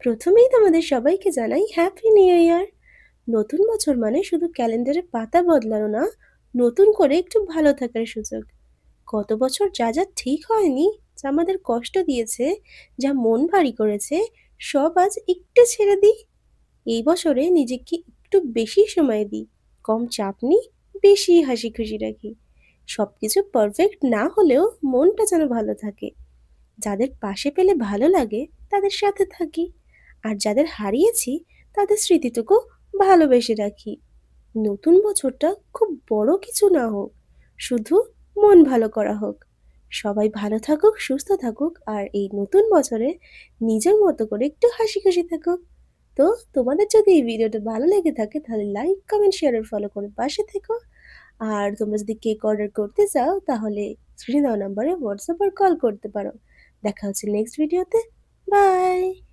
প্রথমেই তোমাদের সবাইকে জানাই হ্যাপি নিউ ইয়ার। নতুন বছর মানে শুধু ক্যালেন্ডারের পাতা বদলানো না, নতুন করে একটু ভালো থাকার সুযোগ। গত বছর যা যা ঠিক হয়নি, যা আমাদের কষ্ট দিয়েছে, যা মন ভারী করেছে, সব আজ একটু ছেড়ে দিই। এই বছরে নিজেকে একটু বেশি সময় দিই, কম চাপ নিই, বেশি হাসি খুশি রাখি। সবকিছু পারফেক্ট না হলেও মনটা যেন ভালো থাকে। যাদের পাশে পেলে ভালো লাগে তাদের সাথে থাকি, আর যাদের হারিয়েছি তাদের স্মৃতিটুকু ভালোবেসে রাখি। নতুন বছরটা খুব বড় কিছু না হোক, শুধু মন ভালো করা হোক। সবাই ভালো থাকুক, সুস্থ থাকুক, আর এই নতুন বছরে নিজের মতো করে একটু হাসি খুশি থাকুক। তো তোমাদের যদি এই ভিডিওটা ভালো লেগে থাকে তাহলে লাইক, কমেন্ট, শেয়ার আর ফলো করে পাশে থেকো। আর তোমরা যদি কেক অর্ডার করতে চাও তাহলে স্ক্রিনে দেওয়া নাম্বারে হোয়াটসঅ্যাপ আর কল করতে পারো। দেখা হচ্ছে নেক্সট ভিডিওতে। বাই।